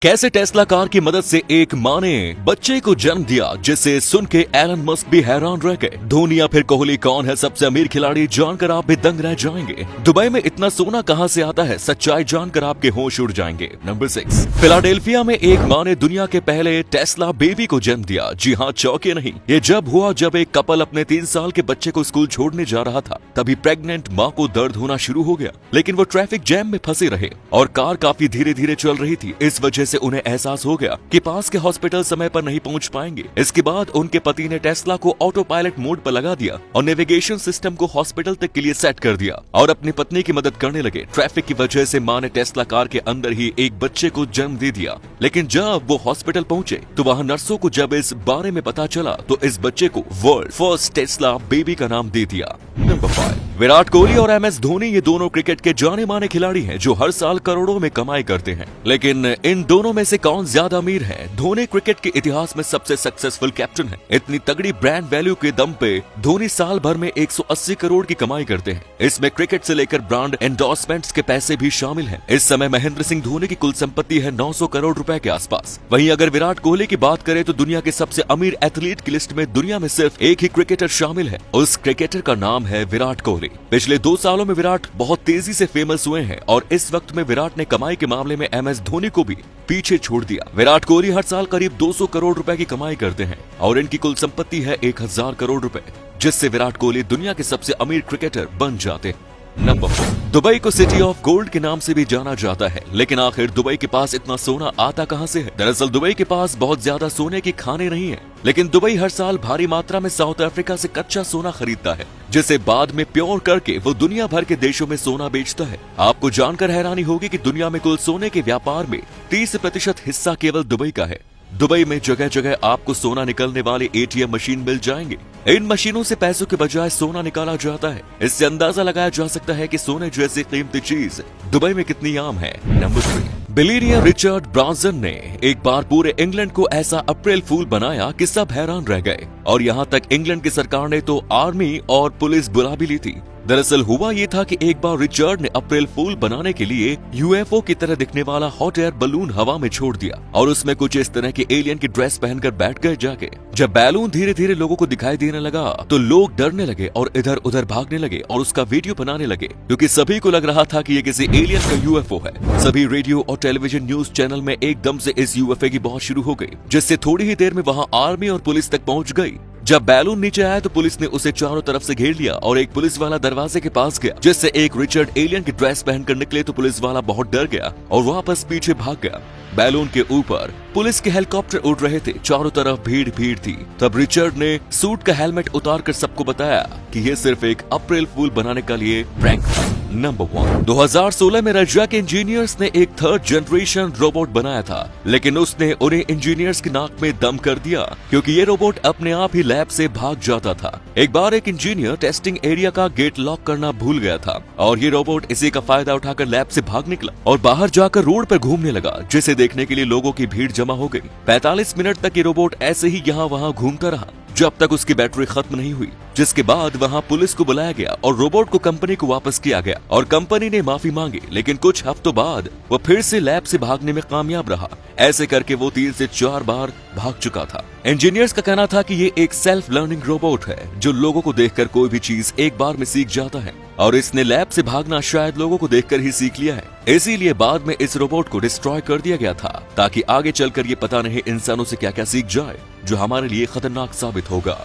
कैसे Tesla car की मदद से एक माँ ने बच्चे को जन्म दिया, जिसे सुन के एलन मस्क भी हैरान रह गए। धोनी या फिर कोहली कौन है सबसे अमीर खिलाड़ी जानकर आप भी दंग रह जाएंगे। दुबई में इतना सोना कहां से आता है, सच्चाई जानकर आपके होश उड़ जाएंगे। नंबर 6, फिलाडेल्फिया में एक माँ ने दुनिया के पहले टेस्ला बेबी को जन्म दिया। जी हाँ, चौंके नहीं, ये जब हुआ जब एक कपल अपने 3 साल के बच्चे को स्कूल छोड़ने जा रहा था। तभी प्रेग्नेंट माँ को दर्द होना शुरू हो गया, लेकिन वो ट्रैफिक जैम में फंसे रहे और कार काफी धीरे धीरे चल रही थी। इस वजह से उन्हें एहसास हो गया कि पास के हॉस्पिटल समय पर नहीं पहुंच पाएंगे। इसके बाद उनके पति ने टेस्ला को ऑटो पायलट मोड पर लगा दिया और नेविगेशन सिस्टम को हॉस्पिटल तक के लिए सेट कर दिया और अपनी पत्नी की मदद करने लगे। ट्रैफिक की वजह से मां ने टेस्ला कार के अंदर ही एक बच्चे को जन्म दे दिया, लेकिन जब वो हॉस्पिटल पहुंचे तो वहां नर्सों को जब इस बारे में पता चला तो इस बच्चे को वर्ल्ड फर्स्ट टेस्ला बेबी का नाम दे दिया। नंबर 5, विराट कोहली और MS धोनी ये दोनों क्रिकेट के जाने माने खिलाड़ी हैं जो हर साल करोड़ों में कमाई करते हैं। लेकिन इन दोनों में से कौन ज्यादा अमीर है? धोनी क्रिकेट के इतिहास में सबसे सक्सेसफुल कैप्टन है। इतनी तगड़ी ब्रांड वैल्यू के दम पे धोनी साल भर में 180 करोड़ की कमाई करते हैं। इसमें क्रिकेट से लेकर ब्रांड एंडोर्समेंट्स के पैसे भी शामिल हैं। इस समय महेंद्र सिंह धोनी की कुल संपत्ति है 900 करोड़ रुपए के आसपास। वहीं अगर विराट कोहली की बात करें तो दुनिया के सबसे अमीर एथलीट की लिस्ट में दुनिया में सिर्फ एक ही क्रिकेटर शामिल है। उस क्रिकेटर का नाम है विराट कोहली। पिछले 2 सालों में विराट बहुत तेजी से फेमस हुए हैं और इस वक्त में विराट ने कमाई के मामले में MS धोनी को भी पीछे छोड़ दिया। विराट कोहली हर साल करीब 200 करोड़ रुपए की कमाई करते हैं और इनकी कुल संपत्ति है 1000 करोड़ रुपए, जिससे विराट कोहली दुनिया के सबसे अमीर क्रिकेटर बन जाते हैं। नंबर 4, दुबई को सिटी ऑफ गोल्ड के नाम से भी जाना जाता है, लेकिन आखिर दुबई के पास इतना सोना आता कहां से है? दरअसल दुबई के पास बहुत ज्यादा सोने की खाने नहीं है, लेकिन दुबई हर साल भारी मात्रा में साउथ अफ्रीका से कच्चा सोना खरीदता है, जिसे बाद में प्योर करके वो दुनिया भर के देशों में सोना बेचता है। आपको जानकर हैरानी होगी कि दुनिया में कुल सोने के व्यापार में 30% हिस्सा केवल दुबई का है। दुबई में जगह जगह आपको सोना निकलने वाले ATM मशीन मिल जाएंगे। इन मशीनों से पैसों के बजाय सोना निकाला जाता है। इससे अंदाजा लगाया जा सकता है कि सोने जैसी कीमती चीज दुबई में कितनी आम है। नंबर 3, बिलियनियर रिचर्ड ब्रांसन ने एक बार पूरे इंग्लैंड को ऐसा अप्रैल फूल बनाया कि सब हैरान रह गए और यहाँ तक इंग्लैंड की सरकार ने तो आर्मी और पुलिस बुला भी ली थी। दरअसल हुआ ये था कि एक बार रिचर्ड ने अप्रैल फूल बनाने के लिए UFO की तरह दिखने वाला हॉट एयर बलून हवा में छोड़ दिया और उसमें कुछ इस तरह की एलियन की ड्रेस पहनकर बैठ गए जाके। जब बैलून धीरे धीरे लोगों को दिखाई देने लगा तो लोग डरने लगे और इधर उधर भागने लगे और उसका वीडियो बनाने लगे, क्योंकि सभी को लग रहा था कि ये किसी एलियन का UFO है। सभी रेडियो और टेलीविजन न्यूज चैनल में एकदम से इस UFO की बहुत शुरू हो गई, जिससे थोड़ी ही देर में वहाँ आर्मी और पुलिस तक पहुँच गई। जब बैलून नीचे आया तो पुलिस ने उसे चारों तरफ से घेर लिया और एक पुलिस वाला दरवाजे के पास गया, जिससे एक रिचर्ड एलियन की ड्रेस पहनकर निकले तो पुलिस वाला बहुत डर गया और वापस पीछे भाग गया। बैलून के ऊपर पुलिस के हेलीकॉप्टर उड़ रहे थे, चारों तरफ भीड़ भीड़ थी। तब रिचर्ड ने सूट का हेलमेट उतारकर सबको बताया कि ये सिर्फ एक अप्रैल फूल बनाने के लिए प्रैंक था। नंबर 1, 2016 में रशिया के इंजीनियर्स ने एक 3rd जनरेशन रोबोट बनाया था, लेकिन उसने उन्हें इंजीनियर्स की नाक में दम कर दिया, क्योंकि ये रोबोट अपने आप ही लैब से भाग जाता था। एक बार एक इंजीनियर टेस्टिंग एरिया का गेट लॉक करना भूल गया था और ये रोबोट इसी का फायदा उठाकर लैब से भाग निकला और बाहर जाकर रोड पर घूमने लगा, जिसे देखने के लिए लोगों की भीड़ जमा हो गई। 45 मिनट तक ये रोबोट ऐसे ही यहाँ वहाँ घूमता रहा जब तक उसकी बैटरी खत्म नहीं हुई, जिसके बाद वहाँ पुलिस को बुलाया गया और रोबोट को कंपनी को वापस किया गया और कंपनी ने माफी मांगी। लेकिन कुछ हफ्तों बाद वो फिर से लैब से भागने में कामयाब रहा। ऐसे करके वो 3 से 4 बार भाग चुका था। इंजीनियर्स का कहना था कि ये एक सेल्फ लर्निंग रोबोट है जो लोगों को देखकर कोई भी चीज एक बार में सीख जाता है और इसने लैब से भागना शायद लोगों को देखकर ही सीख लिया है। इसीलिए बाद में इस रोबोट को डिस्ट्रॉय कर दिया गया था, ताकि आगे चलकर ये पता नहीं इंसानों से क्या क्या सीख जाए जो हमारे लिए खतरनाक साबित होगा।